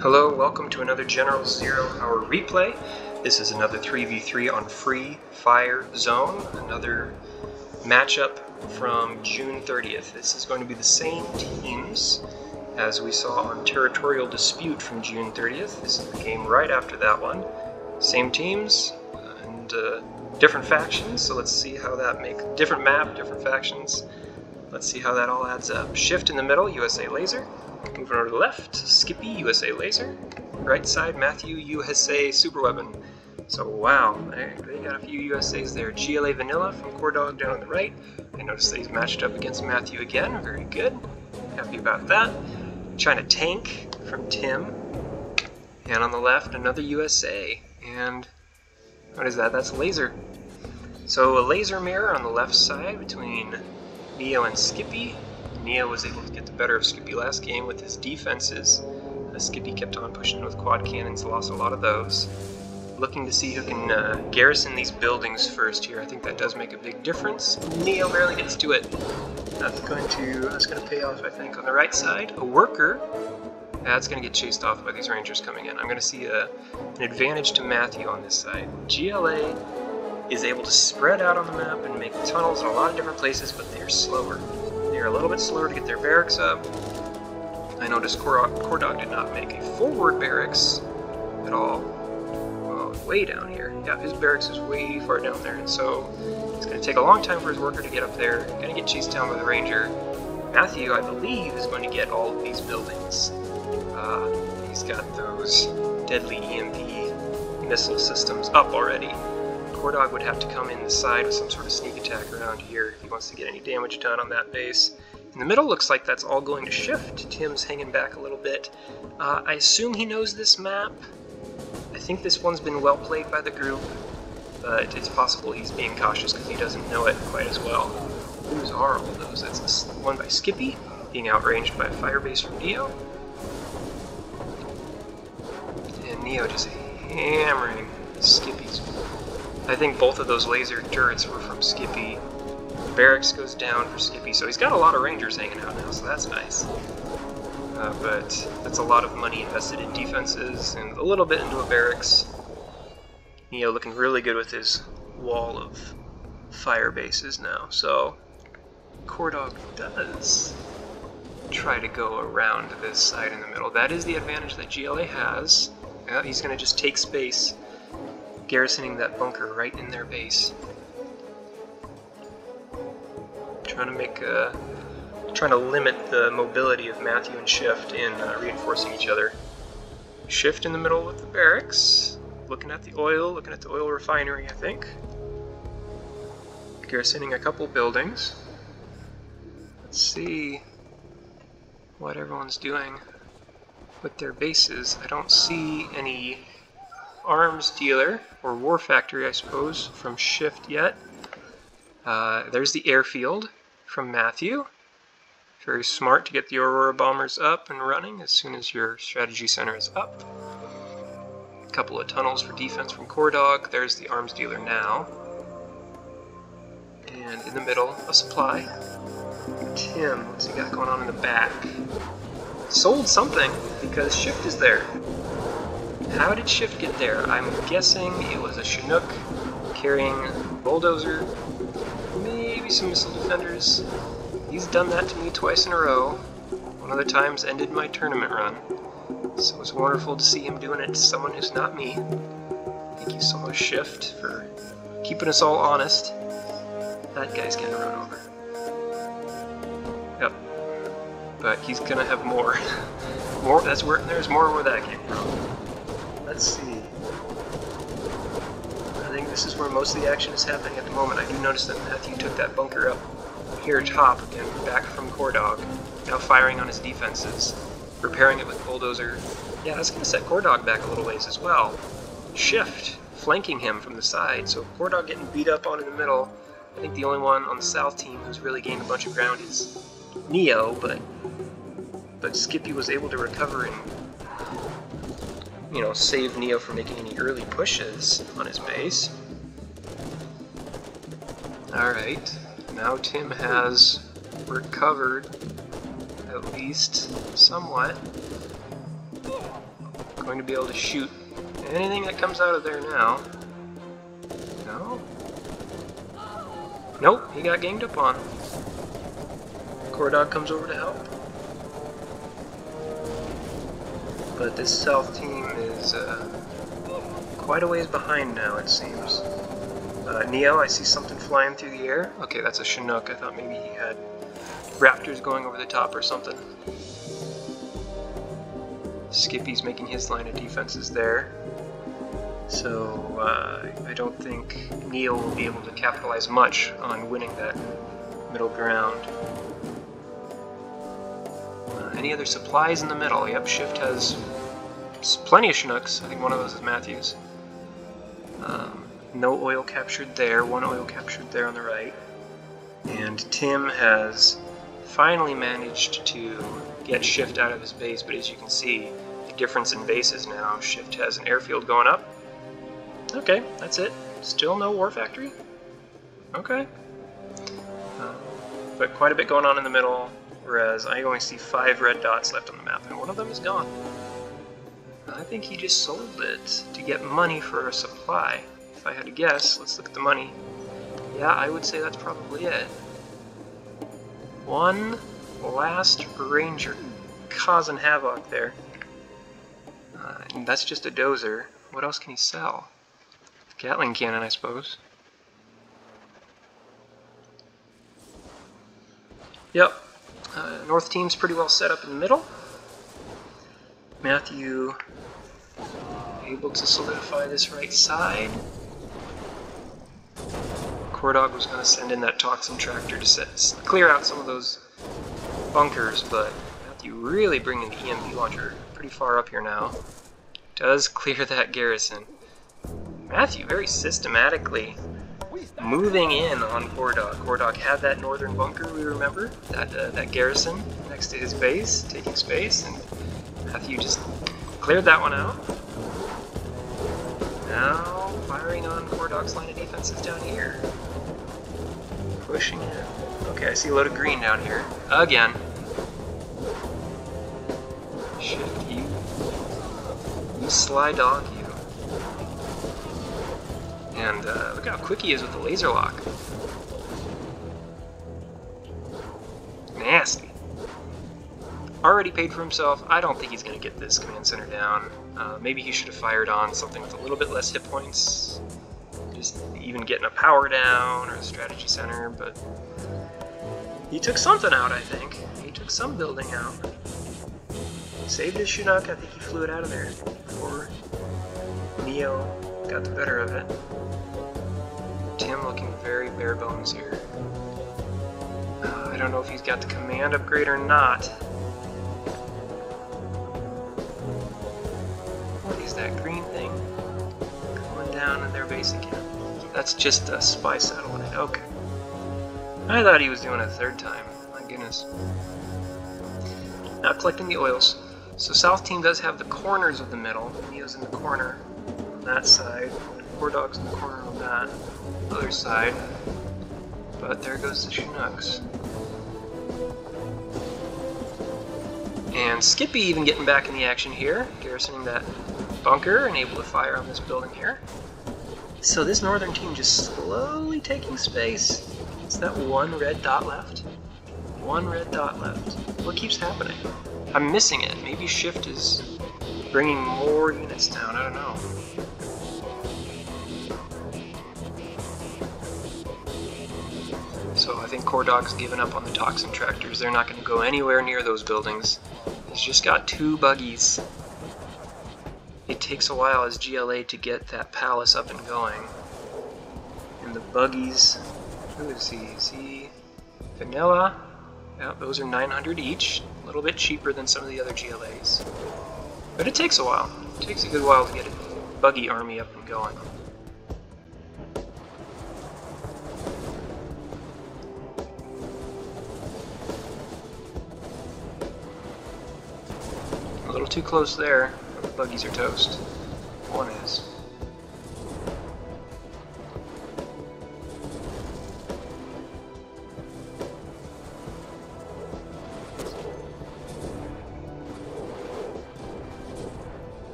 Hello, welcome to another General 0 Hour replay. This is another 3v3 on Free Fire Zone, another matchup from June 30th. This is going to be the same teams as we saw on Territorial Dispute from June 30th. This is the game right after that one. Same teams and different factions, so let's see how that makes different map, different factions. Let's see how that all adds up. Shift in the middle, USA Laser. Moving over to the left, Skippy, USA Laser. Right side, Matthew, USA Super Weapon. So wow, they got a few USAs there. GLA Vanilla from Coredawg down on the right. I noticed that he's matched up against Matthew again. Very good. Happy about that. China Tank from Tim. And on the left, another USA. And what is that? That's Laser. So a laser mirror on the left side between Neo and Skippy. Neo was able to get the better of Skippy last game with his defenses. Skippy kept on pushing with quad cannons, lost a lot of those. Looking to see who can garrison these buildings first here. I think that does make a big difference. Neo barely gets to it. That's going to pay off, I think. On the right side, a worker. That's going to get chased off by these rangers coming in. I'm going to see an advantage to Matthew on this side. GLA is able to spread out on the map and make tunnels in a lot of different places, but they're slower. They're a little bit slower to get their barracks up. I noticed Coredawg did not make a forward barracks at all. Well, way down here. Yeah, his barracks is way far down there, and so it's going to take a long time for his worker to get up there. Going to get chased down by the ranger. Matthew, I believe, is going to get all of these buildings. He's got those deadly EMP missile systems up already. Coredawg would have to come in the side with some sort of sneak attack around here if he wants to get any damage done on that base. In the middle, looks like that's all going to shift. Tim's hanging back a little bit. I assume he knows this map. I think this one's been well played by the group, but it's possible he's being cautious because he doesn't know it quite as well. Whose are all those? That's this one by Skippy, being outranged by a fire base from Neo. And Neo just hammering Skippy's. I think both of those laser turrets were from Skippy. The barracks goes down for Skippy, so he's got a lot of rangers hanging out now, so that's nice. But that's a lot of money invested in defenses and a little bit into a barracks. Neo looking really good with his wall of fire bases now, so Coredawg does try to go around this side in the middle. That is the advantage that GLA has. Yeah, he's going to just take space, garrisoning that bunker right in their base. Trying to limit the mobility of Matthew and Shift in reinforcing each other. Shift in the middle with the barracks, looking at the oil refinery, I think. Garrisoning a couple buildings. Let's see what everyone's doing with their bases. I don't see any arms dealer, or war factory I suppose, from Shift yet. There's the airfield from Matthew. Very smart to get the Aurora bombers up and running as soon as your strategy center is up. A couple of tunnels for defense from Coredawg. There's the arms dealer now. And in the middle, a supply. Tim, what's he got going on in the back? Sold something, because Shift is there. How did Shift get there? I'm guessing it was a Chinook carrying bulldozer, maybe some missile defenders. He's done that to me twice in a row. One of the times ended my tournament run. So it's wonderful to see him doing it to someone who's not me. Thank you so much, Shift, for keeping us all honest. That guy's gonna run over. Yep. But he's gonna have more. There's more where that came from. Let's see. I think this is where most of the action is happening at the moment. I do notice that Matthew took that bunker up here top again, back from Coredawg. Now firing on his defenses, repairing it with bulldozer. Yeah, that's going to set Coredawg back a little ways as well. Shift flanking him from the side, so Coredawg getting beat up on in the middle. I think the only one on the south team who's really gained a bunch of ground is Neo, but Skippy was able to recover and, you know, save Neo from making any early pushes on his base. Alright, now Tim has recovered, at least somewhat. going to be able to shoot anything that comes out of there now. No? Nope, he got ganged up on. Coredawg comes over to help. But this south team is quite a ways behind now, it seems. Neo, I see something flying through the air. Okay, that's a Chinook. I thought maybe he had raptors going over the top or something. Skippy's making his line of defenses there. So I don't think Neo will be able to capitalize much on winning that middle ground. Any other supplies in the middle? Yep, Shift has plenty of Chinooks. I think one of those is Matthew's. No oil captured there, one oil captured there on the right. And Tim has finally managed to get Shift out of his base, but as you can see, the difference in bases now. Shift has an airfield going up. Okay, that's it. Still no war factory? Okay. But quite a bit going on in the middle, whereas I only see 5 red dots left on the map, and one of them is gone. I think he just sold it to get money for a supply. If I had to guess, let's look at the money. Yeah, I would say that's probably it. One last Ranger causing havoc there. And that's just a dozer. What else can he sell? Gatling cannon, I suppose. Yep. North team's pretty well set up in the middle. Matthew able to solidify this right side. Coredawg was going to send in that toxin tractor to clear out some of those bunkers, but Matthew really bringing the EMP launcher pretty far up here now. Does clear that garrison. Matthew very systematically moving in on Coredawg. Coredawg had that northern bunker, we remember, that garrison next to his base, taking space, and Matthew just cleared that one out. Now firing on Coredawg's line of defenses down here. Pushing in. Okay, I see a load of green down here. Again. Shift you. You sly dog, you. And look how quick he is with the laser lock. Nasty. Already paid for himself. I don't think he's going to get this command center down. Maybe he should have fired on something with a little bit less hit points. Just even getting a power down or a strategy center, but he took something out, I think. He took some building out. Saved his Chinook. I think he flew it out of there before Neo got the better of it. Tim looking very bare bones here. I don't know if he's got the command upgrade or not. What is that green thing? Going down in their base again. That's just a spy satellite. Okay. I thought he was doing it a third time. My goodness. Now collecting the oils. So South team does have the corners of the middle. Neo's in the corner on that side. Coredawg's in the corner on that other side. But there goes the Chinooks. And Skippy even getting back in the action here, garrisoning that bunker and able to fire on this building here. So this northern team just slowly taking space. It's that one red dot left. One red dot left. What keeps happening? I'm missing it. Maybe Shift is bringing more units down. I don't know. So I think Coredawg's given up on the toxin tractors. They're not going to go anywhere near those buildings. He's just got 2 buggies. It takes a while as GLA to get that palace up and going. And the buggies, who is he? Is he Vanilla? Yeah, those are 900 each. A little bit cheaper than some of the other GLAs. But it takes a while. It takes a good while to get a buggy army up and going. A little too close there. The buggies are toast. One is.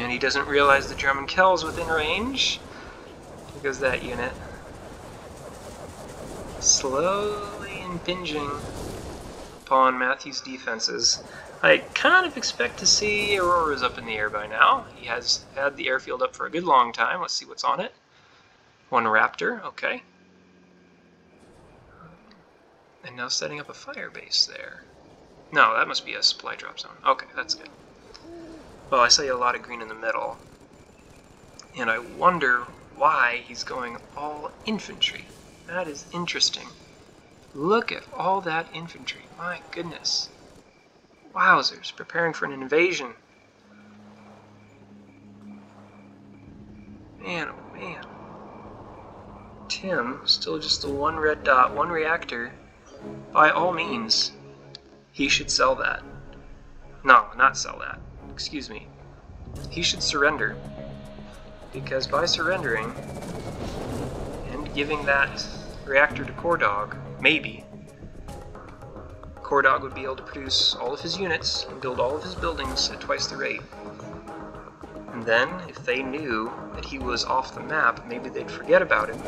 And he doesn't realize the Drum and Kell's within range. Here goes that unit. Slowly impinging upon Matthew's defenses. I kind of expect to see Auroras up in the air by now. He has had the airfield up for a good long time. Let's see what's on it. One Raptor, okay. And now setting up a fire base there. No, that must be a supply drop zone. Okay, that's good. Well, I see a lot of green in the middle. And I wonder why he's going all infantry. That is interesting. Look at all that infantry. My goodness. Wowzers, preparing for an invasion. Man, oh man. Tim, still just the one red dot, one reactor. By all means, he should sell that. No, not sell that. Excuse me. He should surrender. Because by surrendering and giving that reactor to Coredawg, maybe, Coredawg would be able to produce all of his units and build all of his buildings at twice the rate. And then, if they knew that he was off the map, maybe they'd forget about him.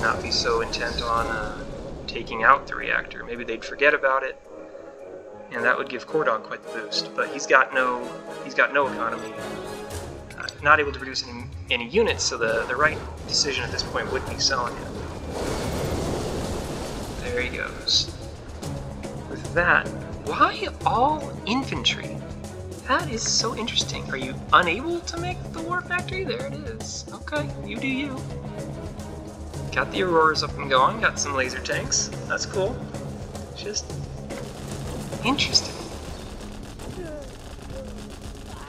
Not be so intent on taking out the reactor. Maybe they'd forget about it, and that would give Coredawg quite the boost. But he's got no economy, not able to produce any units. So the right decision at this point would be selling it. There he goes. With that, why all infantry? That is so interesting. Are you unable to make the war factory? There it is. Okay, you do you. Got the Auroras up and going, got some laser tanks. That's cool. Just interesting.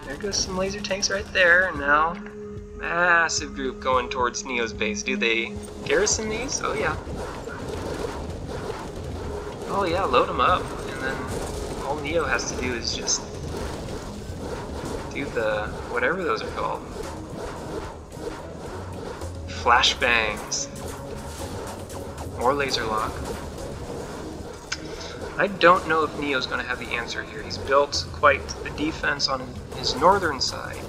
There goes some laser tanks right there, and now massive group going towards Neo's base. Do they garrison these? Oh yeah. Oh yeah, load them up, and then all Neo has to do is just do the whatever those are called. Flashbangs. More laser lock. I don't know if Neo's going to have the answer here. He's built quite the defense on his northern side,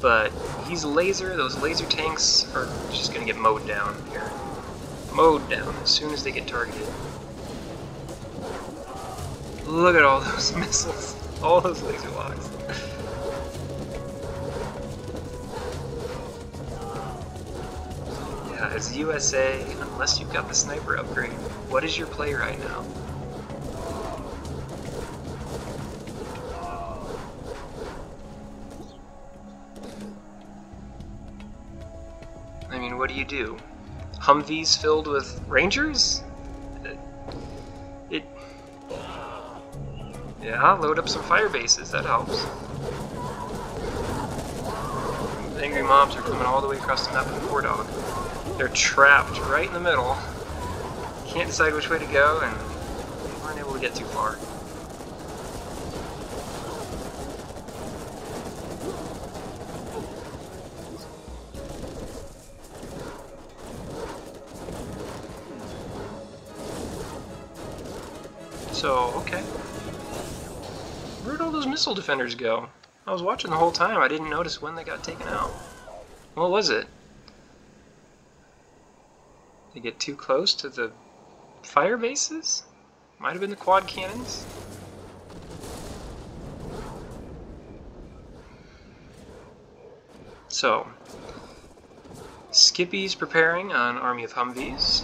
but he's laser. Those laser tanks are just going to get mowed down here. Mowed down as soon as they get targeted. Look at all those missiles. All those laser locks. Yeah, as USA, unless you've got the sniper upgrade, what is your play right now? I mean, what do? Humvees filled with Rangers? Yeah, load up some fire bases, that helps. The angry mobs are coming all the way across the map with Coredawg. They're trapped right in the middle. Can't decide which way to go, and they weren't able to get too far. So, okay. Where'd all those missile defenders go? I was watching the whole time. I didn't notice when they got taken out. What was it? They get too close to the fire bases? Might have been the quad cannons. So, Skippy's preparing an army of Humvees.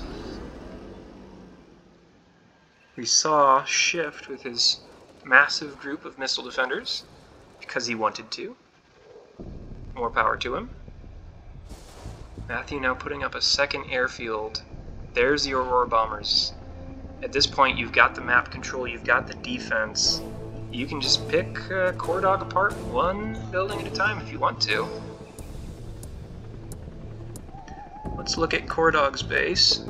We saw Shift with his massive group of missile defenders because he wanted to. More power to him. Matthew now putting up a second airfield. There's the Aurora bombers. At this point, you've got the map control, you've got the defense. You can just pick Coredawg apart one building at a time if you want to. Let's look at Coredawg's base.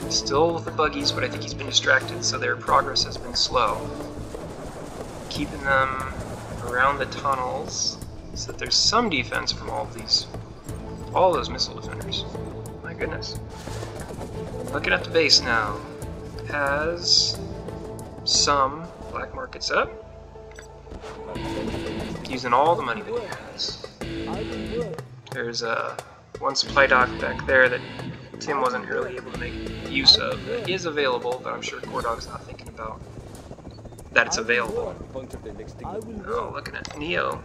Still with the buggies, but I think he's been distracted, so their progress has been slow. Keeping them around the tunnels so that there's some defense from all those missile defenders. My goodness. Looking at the base now. Has some black markets up. using all the money that he has. There's one supply dock back there that Tim wasn't really able to make use of. It is available, but I'm sure Coredawg's not thinking about that it's available. Oh, looking at Neo.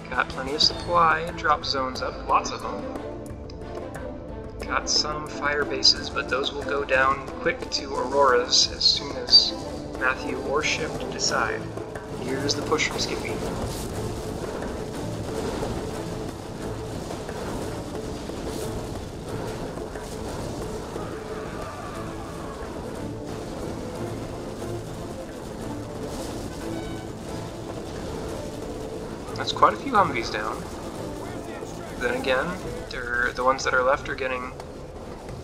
Got plenty of supply, drop zones up, lots of them. Got some fire bases, but those will go down quick to Auroras as soon as Matthew or Shift decide. Here's the push from Skippy. That's quite a few Humvees down. Then again, the ones that are left are getting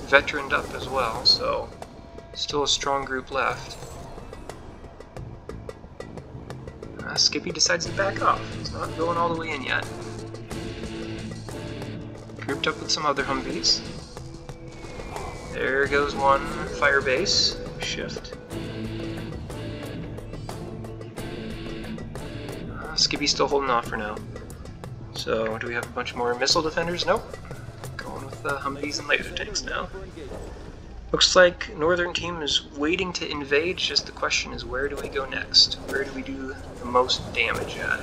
veteraned up as well, so still a strong group left. Skippy decides to back off. He's not going all the way in yet. Grouped up with some other Humvees. There goes one fire base. Shift. Skippy's still holding off for now. So, do we have a bunch more missile defenders? Nope. Going with the Humvees and laser tanks now. Looks like Northern team is waiting to invade, just the question is where do we go next? Where do we do the most damage at?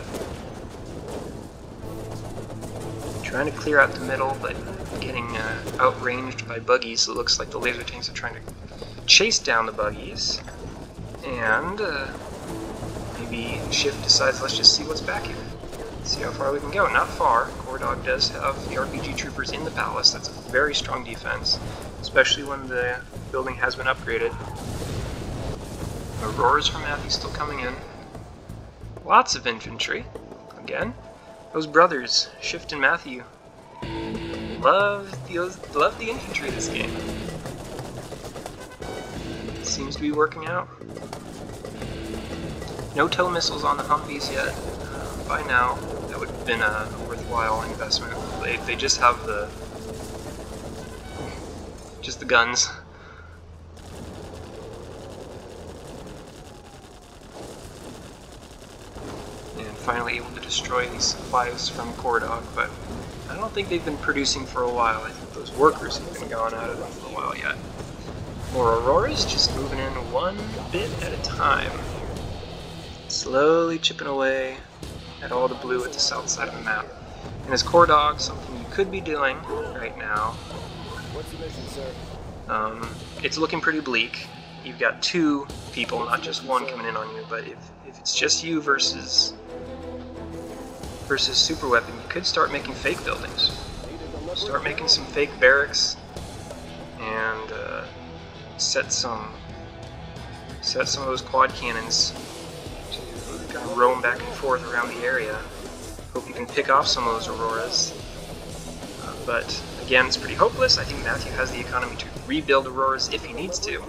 Trying to clear out the middle, but getting outranged by buggies, so it looks like the laser tanks are trying to chase down the buggies. And maybe Shift decides, let's just see what's back here. See how far we can go. Not far. Coredawg does have the RPG troopers in the palace. That's a very strong defense, especially when the building has been upgraded. Auroras from Matthew still coming in. Lots of infantry. Again, those brothers, Shift and Matthew, love the infantry this game. Seems to be working out. No tow missiles on the Humvees yet. By now, that would have been a worthwhile investment. They just have the guns. And finally able to destroy these supplies from Coredawg, but I don't think they've been producing for a while. I think those workers have been gone out of them for a while yet. More Auroras, just moving in one bit at a time. Slowly chipping away at all the blue at the south side of the map. And as Coredawg, something you could be doing right now. What's the mission, sir? It's looking pretty bleak. You've got two people, not just one, coming in on you, but if it's just you versus super weapon, you could start making fake buildings. Start making some fake barracks and set some of those quad cannons to kind of roam back and forth around the area. Hope you can pick off some of those Auroras. But again, it's pretty hopeless. I think Matthew has the economy to rebuild Auroras if he needs to.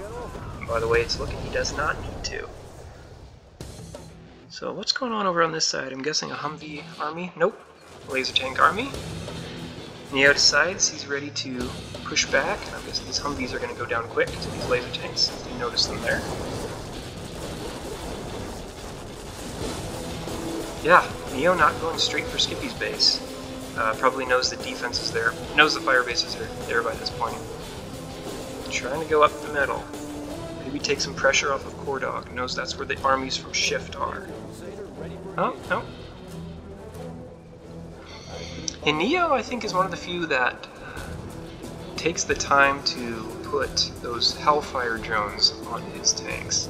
And by the way it's looking, he does not need to. So what's going on over on this side? I'm guessing a Humvee army? Nope. Laser tank army. Neo decides he's ready to push back. I guess these Humvees are going to go down quick to these laser tanks. You notice them there. Yeah, Neo not going straight for Skippy's base. Probably knows the defense is there, knows the fire bases are there by this point. Trying to go up the middle. Maybe take some pressure off of Coredawg. Knows that's where the armies from Shift are. Oh, no. And Neo, I think, is one of the few that takes the time to put those Hellfire drones on his tanks.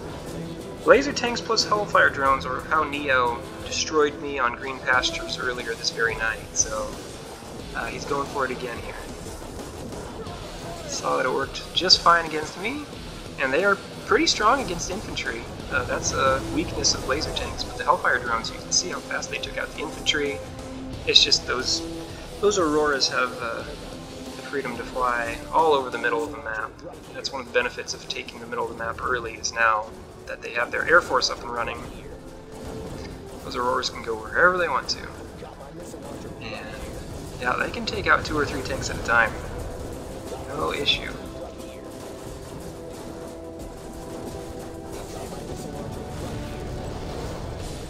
Laser tanks plus Hellfire drones, or how Neo destroyed me on green pastures earlier this very night, so he's going for it again here. Saw that it worked just fine against me, and they are pretty strong against infantry. That's a weakness of laser tanks, but the Hellfire drones, you can see how fast they took out the infantry. It's just those Auroras have the freedom to fly all over the middle of the map. That's one of the benefits of taking the middle of the map early, is now that they have their Air Force up and running, those Auroras can go wherever they want to. And yeah, they can take out 2 or 3 tanks at a time. No issue.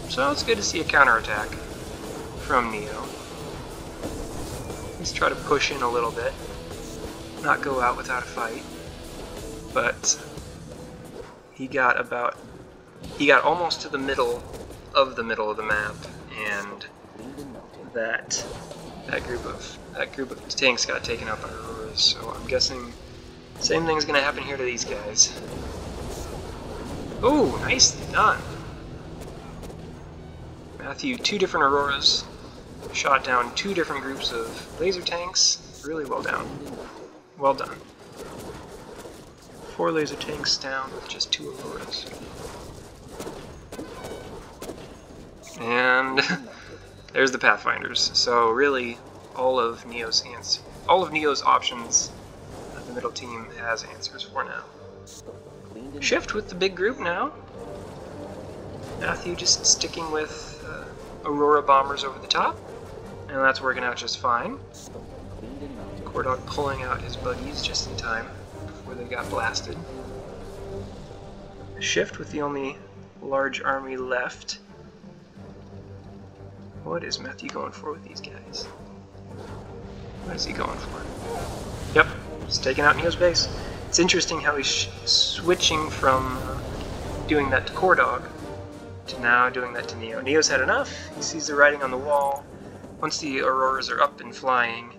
So it's good to see a counterattack from Neo. Let's try to push in a little bit, not go out without a fight. But he got almost to the middle of the map, and that group of tanks got taken out by Auroras. So I'm guessing same thing's gonna happen here to these guys. Oh, nicely done. Matthew, 2 different Auroras, shot down 2 different groups of laser tanks. Really well done. Well done. 4 laser tanks down with just 2 Auroras. And there's the Pathfinders. So really, all of Neo's options the middle team has answers for now. Shift with the big group now. Matthew just sticking with Aurora bombers over the top, and that's working out just fine. Coredawg pulling out his buggies just in time before they got blasted. Shift with the only large army left. What is Matthew going for with these guys? What is he going for? Yep, he's taking out Neo's base. It's interesting how he's switching from doing that to Coredawg to now doing that to Neo. Neo's had enough. He sees the writing on the wall. Once the Auroras are up and flying,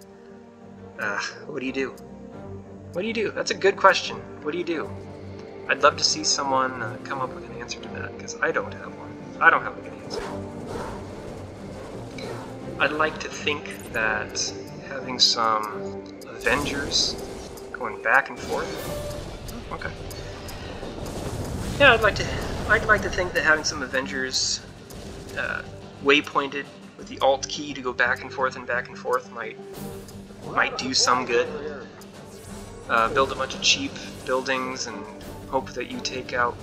what do you do? What do you do? That's a good question. What do you do? I'd love to see someone come up with an answer to that, because I don't have one. I don't have a good answer. I'd like to think that having some Avengers going back and forth. Okay. Yeah, I'd like to think that having some Avengers waypointed with the Alt key to go back and forth might do some good. Build a bunch of cheap buildings and hope that you take out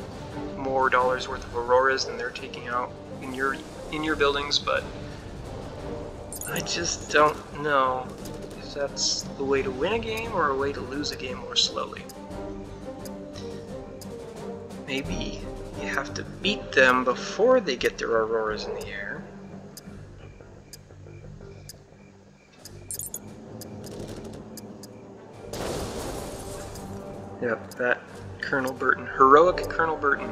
more dollars worth of Auroras than they're taking out in your buildings, but I just don't know if that's the way to win a game or a way to lose a game more slowly. Maybe you have to beat them before they get their Auroras in the air. Yep, that Colonel Burton, heroic Colonel Burton.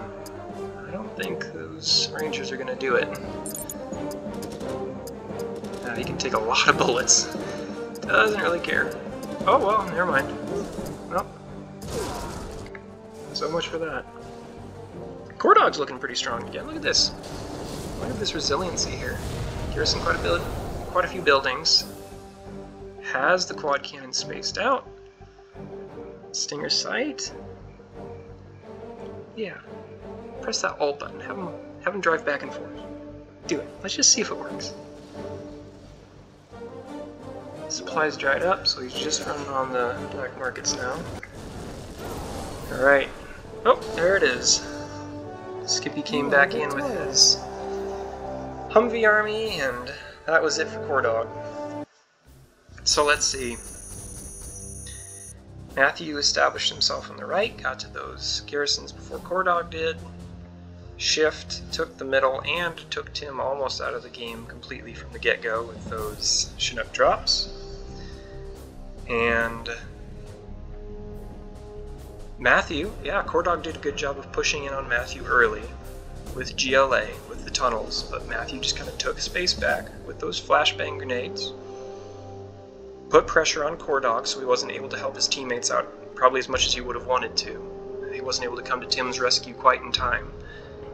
I don't think those Rangers are gonna do it. He can take a lot of bullets. Doesn't really care. Oh well, never mind. Well, so much for that. Coredawg's looking pretty strong again. Look at this. Look at this resiliency here. Garrison quite a few buildings. Has the quad cannon spaced out. Stinger sight. Yeah. Press that Alt button. Have him drive back and forth. Do it. Let's just see if it works. Supplies dried up, so he's just running on the black markets now. Alright. Oh, there it is. Skippy came back in with his Humvee army, and that was it for Coredawg. So let's see. Matthew established himself on the right, got to those garrisons before Coredawg did. Shift took the middle and took Tim almost out of the game completely from the get-go with those Chinook drops. And Matthew, yeah, Coredawg did a good job of pushing in on Matthew early with GLA, with the tunnels, but Matthew just kind of took space back with those flashbang grenades. Put pressure on Coredawg so he wasn't able to help his teammates out probably as much as he would have wanted to. He wasn't able to come to Tim's rescue quite in time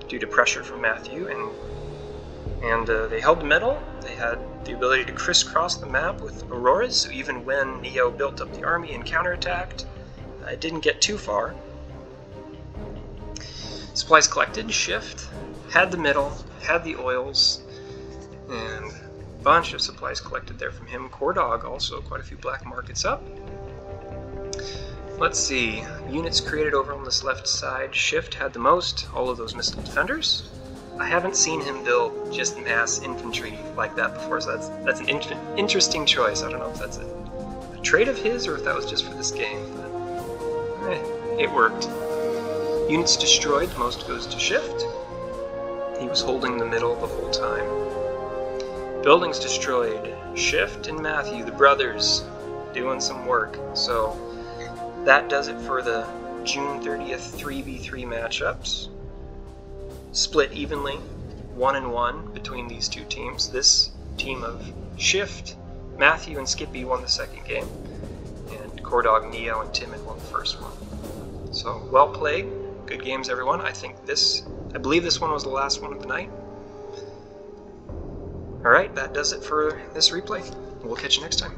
due to pressure from Matthew, and they held the middle. They had the ability to crisscross the map with Auroras, so even when Neo built up the army and counterattacked, it didn't get too far. Supplies collected, Shift, had the middle, had the oils, and a bunch of supplies collected there from him. Coredawg also quite a few black markets up. Let's see, units created over on this left side. Shift had the most, all of those missile defenders. I haven't seen him build just mass infantry like that before, so that's an interesting choice. I don't know if that's a trait of his or if that was just for this game, but it worked. Units destroyed, most goes to Shift. He was holding the middle the whole time. Buildings destroyed. Shift and Matthew, the brothers, doing some work. So that does it for the June 30th 3v3 matchups. Split evenly, 1-1 between these two teams. This team of Shift, Matthew, and Skippy won the second game, and Coredawg, Neo, and Timid won the first one. So well played, good games everyone. I believe this one was the last one of the night. Alright, that does it for this replay. We'll catch you next time.